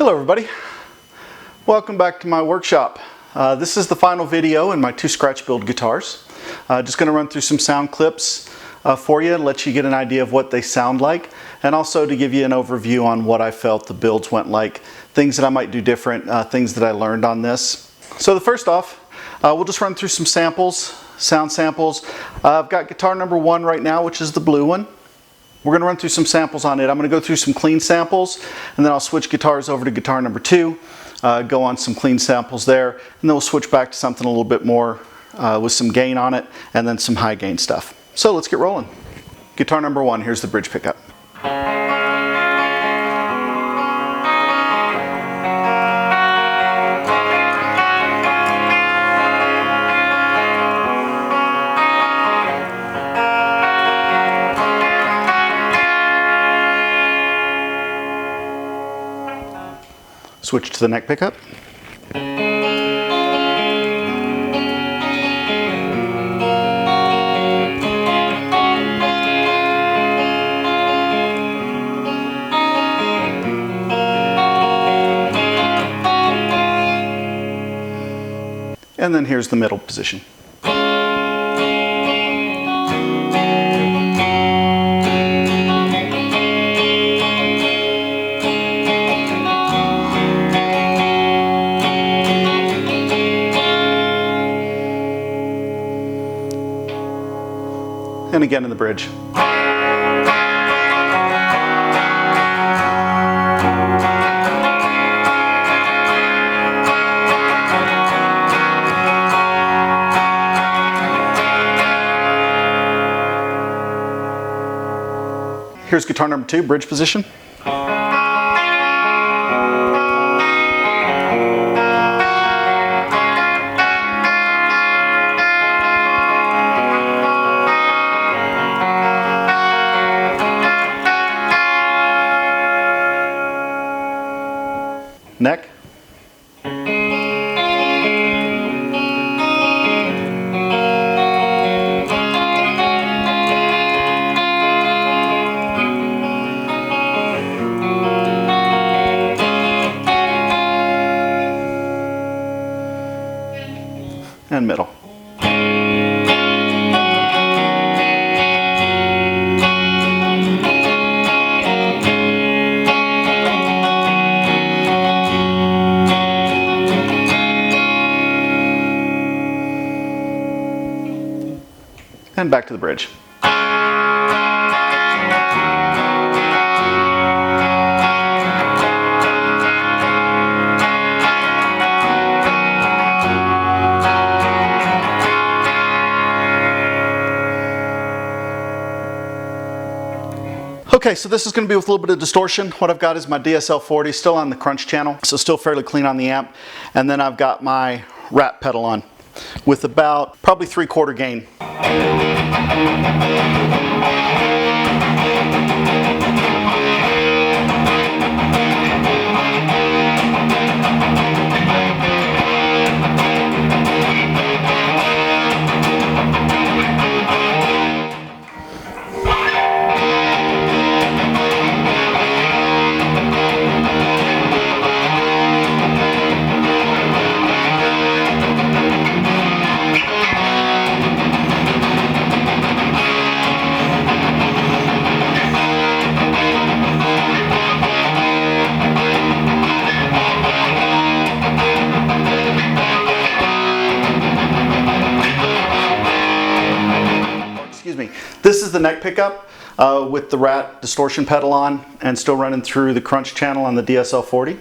Hello everybody, welcome back to my workshop. This is the final video in my 2 scratch build guitars. Just going to run through some sound clips for you, let you get an idea of what they sound like, and also to give you an overview on what I felt the builds went like, things that I might do different, things that I learned on this. So the first off, we'll just run through some samples, sound samples. I've got guitar number 1 right now, which is the blue one. We're going to run through some samples on it. I'm going to go through some clean samples, and then I'll switch guitars over to guitar number 2, go on some clean samples there, and then we'll switch back to something a little bit more with some gain on it, and then some high gain stuff. So let's get rolling. Guitar number 1, here's the bridge pickup. Switch to the neck pickup. And then here's the middle position. And again in the bridge. Here's guitar number 2, bridge position. Neck. And middle. And back to the bridge. Okay, so this is going to be with a little bit of distortion. What I've got is my DSL-40 still on the crunch channel, so still fairly clean on the amp. And then I've got my rat pedal on with about probably 3/4 gain. This is the neck pickup with the rat distortion pedal on and still running through the crunch channel on the DSL-40.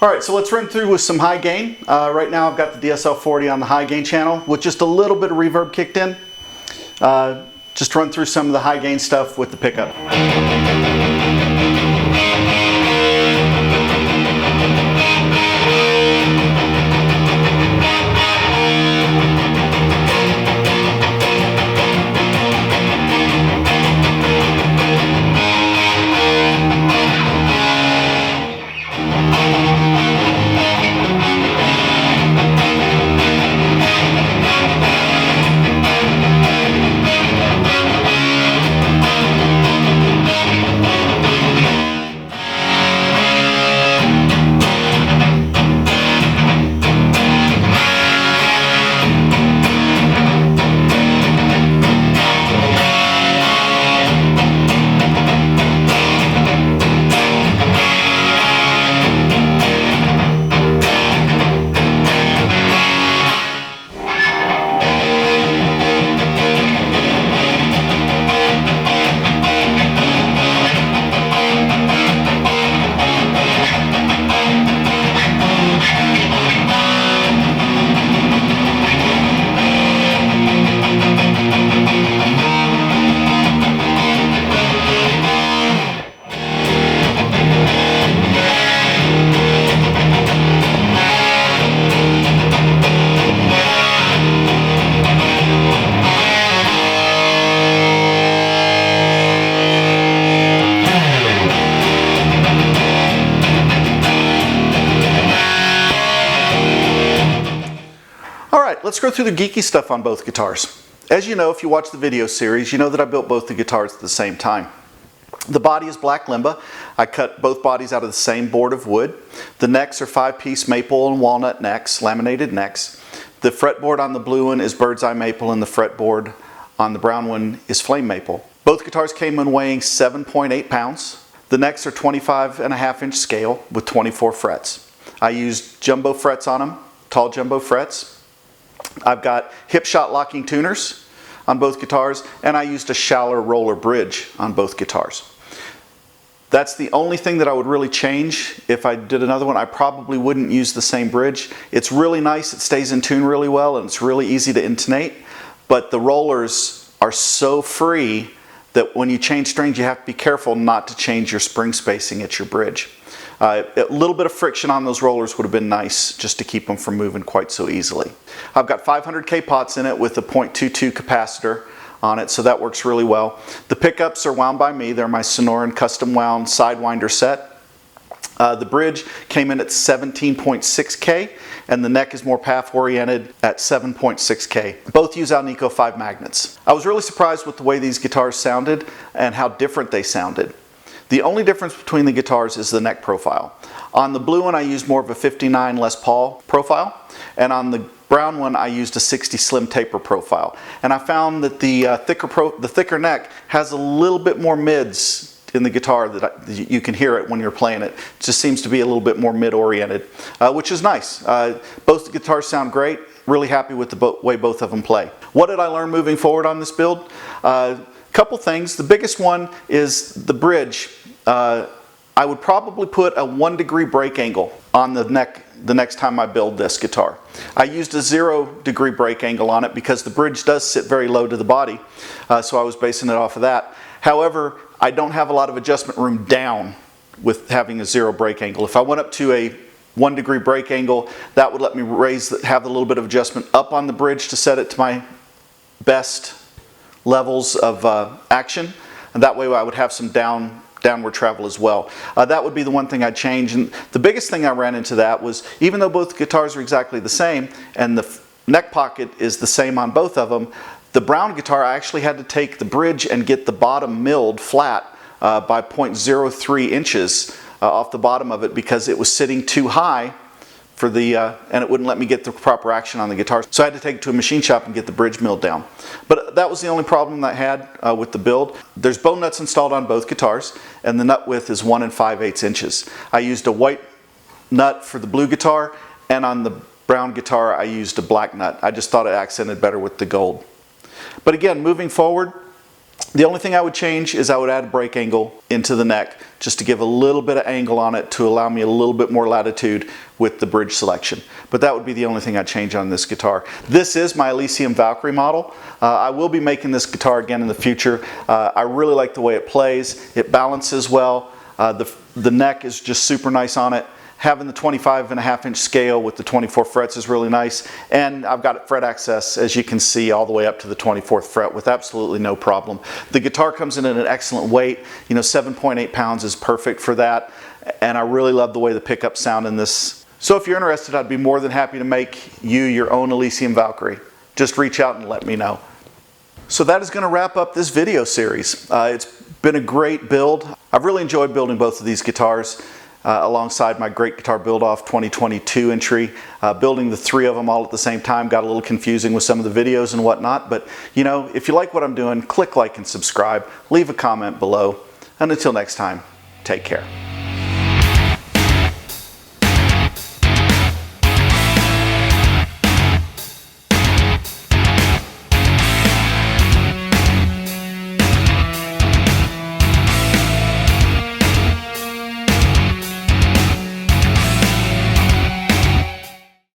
Alright, so let's run through with some high gain. Right now I've got the DSL-40 on the high gain channel with just a little bit of reverb kicked in. Just run through some of the high gain stuff with the pickup. let's go through the geeky stuff on both guitars. As you know, if you watch the video series, you know that I built both the guitars at the same time. The body is Black Limba. I cut both bodies out of the same board of wood. The necks are 5-piece Maple and Walnut necks, laminated necks. The fretboard on the blue one is Birdseye Maple and the fretboard on the brown one is Flame Maple. Both guitars came in weighing 7.8 pounds. The necks are 25.5-inch scale with 24 frets. I used jumbo frets on them, tall jumbo frets. I've got Hipshot Locking Tuners on both guitars, and I used a Schaller roller bridge on both guitars. That's the only thing that I would really change. If I did another one, I probably wouldn't use the same bridge. It's really nice, it stays in tune really well, and it's really easy to intonate, but the rollers are so free that when you change strings, you have to be careful not to change your spring spacing at your bridge. A little bit of friction on those rollers would have been nice just to keep them from moving quite so easily. I've got 500K pots in it with a 0.22 capacitor on it, so that works really well. The pickups are wound by me. They're my Sonoran custom wound Sidewinder set. The bridge came in at 17.6K, and the neck is more path oriented at 7.6K. Both use Alnico 5 magnets. I was really surprised with the way these guitars sounded and how different they sounded. The only difference between the guitars is the neck profile. On the blue one I used more of a 59 Les Paul profile, and on the brown one I used a 60 slim taper profile. And I found that the thicker neck has a little bit more mids in the guitar that you can hear it when you're playing it. It just seems to be a little bit more mid-oriented, which is nice. Both the guitars sound great. Really happy with the way both of them play. What did I learn moving forward on this build? Couple things. The biggest one is the bridge. I would probably put a 1-degree break angle on the neck the next time I build this guitar. I used a 0-degree break angle on it because the bridge does sit very low to the body, so I was basing it off of that. However, I don't have a lot of adjustment room down with having a 0 break angle. If I went up to a 1-degree break angle, that would let me have a little bit of adjustment up on the bridge to set it to my best levels of action, and that way I would have some downward travel as well. That would be the one thing I'd change. And the biggest thing I ran into that was, even though both guitars are exactly the same and the neck pocket is the same on both of them, the brown guitar I actually had to take the bridge and get the bottom milled flat by 0.03 inches off the bottom of it because it was sitting too high for the and it wouldn't let me get the proper action on the guitar. So I had to take it to a machine shop and get the bridge milled down. But that was the only problem that I had with the build. There's bone nuts installed on both guitars, and the nut width is 1 5/8 inches. I used a white nut for the blue guitar, and on the brown guitar I used a black nut. I just thought it accented better with the gold. But again, moving forward, the only thing I would change is I would add a break angle into the neck just to give a little bit of angle on it to allow me a little bit more latitude with the bridge selection. But that would be the only thing I'd change on this guitar. This is my Elysium Valkyrie model. I will be making this guitar again in the future. I really like the way it plays. It balances well. The neck is just super nice on it. Having the 25.5-inch scale with the 24 frets is really nice, and I've got fret access, as you can see, all the way up to the 24th fret with absolutely no problem. The guitar comes in at an excellent weight. You know, 7.8 pounds is perfect for that, and I really love the way the pickups sound in this. So if you're interested, I'd be more than happy to make you your own Elysium Valkyrie. Just reach out and let me know. So that is going to wrap up this video series. It's been a great build. I've really enjoyed building both of these guitars. Alongside my Great Guitar Build-Off 2022 entry. Building the 3 of them all at the same time got a little confusing with some of the videos and whatnot, but you know, if you like what I'm doing, click like and subscribe, leave a comment below, and until next time, take care.